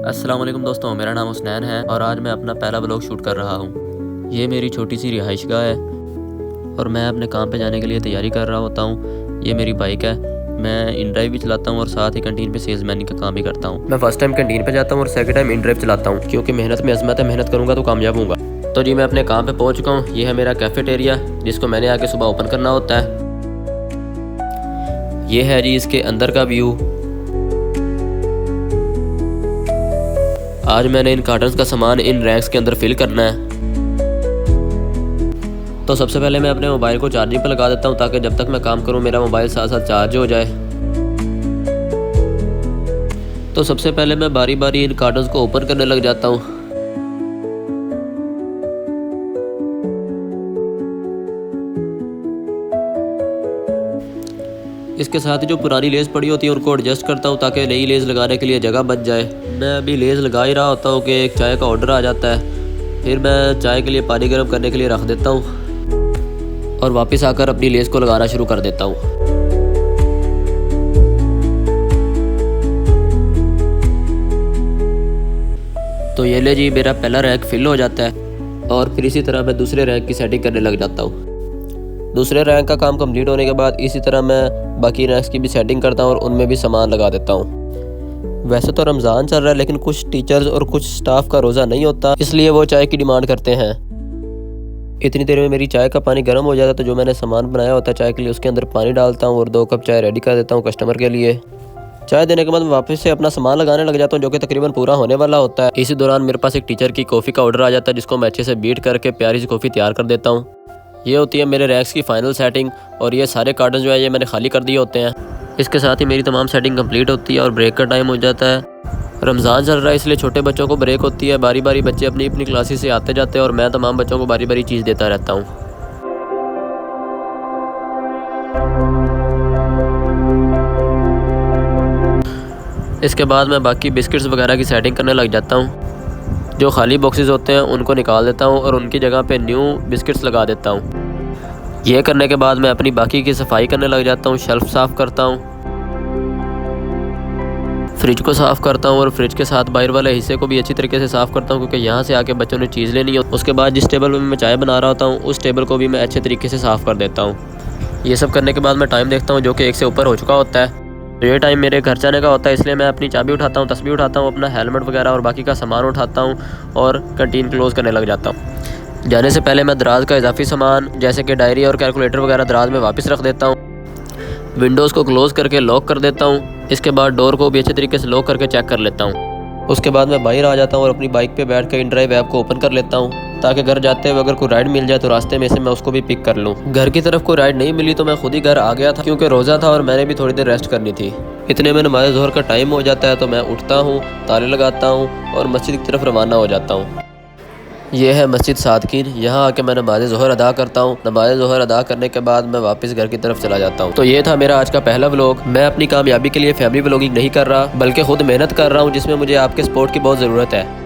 अस्सलाम वालेकुम दोस्तों, मेरा नाम हुसनैन है और आज मैं अपना पहला व्लॉग शूट कर रहा हूँ। ये मेरी छोटी सी रिहाइशगाह है और मैं अपने काम पे जाने के लिए तैयारी कर रहा होता हूँ। ये मेरी बाइक है, मैं इन ड्राइव भी चलाता हूँ और साथ ही कैंटीन पे सेल्समैन का काम भी करता हूँ। मैं फर्स्ट टाइम कैंटीन पे जाता हूँ और सेकंड टाइम इन ड्राइव चलाता हूँ, क्योंकि मेहनत में अज़मत है, मेहनत करूँगा तो कामयाब होऊंगा। तो जी मैं अपने काम पे पहुँच चुका हूँ। ये है मेरा कैफेटेरिया, जिसको मैंने आके सुबह ओपन करना होता है। ये है जी इसके अंदर का व्यू। आज मैंने इन कार्टन्स का सामान इन रैक्स के अंदर फिल करना है। तो सबसे पहले मैं अपने मोबाइल को चार्जिंग पर लगा देता हूँ, ताकि जब तक मैं काम करूँ मेरा मोबाइल साथ साथ चार्ज हो जाए। तो सबसे पहले मैं बारी बारी इन कार्टन्स को ओपन करने लग जाता हूँ। इसके साथ ही जो पुरानी लेस पड़ी होती है उनको एडजस्ट करता हूँ, ताकि नई लेस लगाने के लिए जगह बच जाए। मैं अभी लेस लगा ही रहा होता हूँ कि एक चाय का ऑर्डर आ जाता है। फिर मैं चाय के लिए पानी गर्म करने के लिए रख देता हूँ और वापस आकर अपनी लेस को लगाना शुरू कर देता हूँ। तो ये ले जी, मेरा पहला रैक फिल हो जाता है और फिर इसी तरह मैं दूसरे रैक की सेटिंग करने लग जाता हूँ। दूसरे रैंक का काम कंप्लीट होने के बाद इसी तरह मैं बाकी रैंक्स की भी सेटिंग करता हूँ और उनमें भी सामान लगा देता हूँ। वैसे तो रमज़ान चल रहा है, लेकिन कुछ टीचर्स और कुछ स्टाफ का रोज़ा नहीं होता, इसलिए वो चाय की डिमांड करते हैं। इतनी देर में मेरी चाय का पानी गर्म हो जाता है, तो जो मैंने सामान बनाया होता है चाय के लिए उसके अंदर पानी डालता हूँ और 2 कप चाय रेडी कर देता हूँ कस्टमर के लिए। चाय देने के बाद मैं वापस से अपना सामान लगाने लग जाता हूँ, जो कि तकरीबन पूरा होने वाला होता है। इसी दौरान मेरे पास एक टीचर की कॉफ़ी का ऑर्डर आ जाता है, जिसको मैं अच्छे से बीट करके प्यारी सी कॉफ़ी तैयार कर देता हूँ। ये होती है मेरे रैक्स की फाइनल सेटिंग और ये सारे कार्टन जो है ये मैंने खाली कर दिए होते हैं। इसके साथ ही मेरी तमाम सेटिंग कंप्लीट होती है और ब्रेक का टाइम हो जाता है। रमज़ान चल रहा है, इसलिए छोटे बच्चों को ब्रेक होती है। बारी बारी बच्चे अपनी अपनी क्लासेस से आते जाते हैं और मैं तमाम बच्चों को बारी बारी चीज़ देता रहता हूँ। इसके बाद मैं बाकी बिस्किट्स वगैरह की सेटिंग करने लग जाता हूँ। जो खाली बॉक्सेस होते हैं उनको निकाल देता हूँ और उनकी जगह पे न्यू बिस्किट्स लगा देता हूँ। ये करने के बाद मैं अपनी बाकी की सफाई करने लग जाता हूँ। शेल्फ साफ़ करता हूँ, फ्रिज को साफ़ करता हूँ और फ्रिज के साथ बाहर वाले हिस्से को भी अच्छी तरीके से साफ़ करता हूँ, क्योंकि यहाँ से आके बच्चों ने चीज़ लेनी है। उसके बाद जिस टेबल पर मैं चाय बना रहा होता हूँ उस टेबल को भी मैं अच्छे तरीके से साफ़ कर देता हूँ। ये सब करने के बाद मैं टाइम देखता हूँ, जो कि 1 से ऊपर हो चुका होता है। तो ये टाइम मेरे घर जाने का होता है, इसलिए मैं अपनी चाबी उठाता हूँ, तस्बीह उठाता हूँ, अपना हेलमेट वगैरह और बाकी का सामान उठाता हूँ और कैंटीन क्लोज़ करने लग जाता हूँ। जाने से पहले मैं दराज का इजाफी सामान जैसे कि डायरी और कैलकुलेटर वगैरह दराज में वापस रख देता हूँ। विंडोज़ को क्लोज़ करके लॉक कर देता हूँ। इसके बाद डोर को भी अच्छे तरीके से लॉक करके चेक कर लेता हूँ। उसके बाद मैं बाहर आ जाता हूँ और अपनी बाइक पे बैठ कर इन ड्राइव ऐप को ओपन कर लेता हूँ, ताकि घर जाते हुए अगर कोई राइड मिल जाए तो रास्ते में से मैं उसको भी पिक कर लूँ। घर की तरफ कोई राइड नहीं मिली तो मैं खुद ही घर आ गया था, क्योंकि रोज़ा था और मैंने भी थोड़ी देर रेस्ट करनी थी। इतने में नमाज़ ज़ोहर का टाइम हो जाता है, तो मैं उठता हूँ, ताले लगाता हूँ और मस्जिद की तरफ रवाना हो जाता हूँ। यह है मस्जिद सादकीन। यहाँ आके मैं नमाज़ ज़ोहर अदा करता हूँ। नमाज़ ज़ोहर अदा करने के बाद मैं वापस घर की तरफ चला जाता हूँ। तो ये था मेरा आज का पहला व्लॉग। मैं अपनी कामयाबी के लिए फैमिली व्लॉगिंग नहीं कर रहा, बल्कि खुद मेहनत कर रहा हूँ, जिसमें मुझे आपके सपोर्ट की बहुत ज़रूरत है।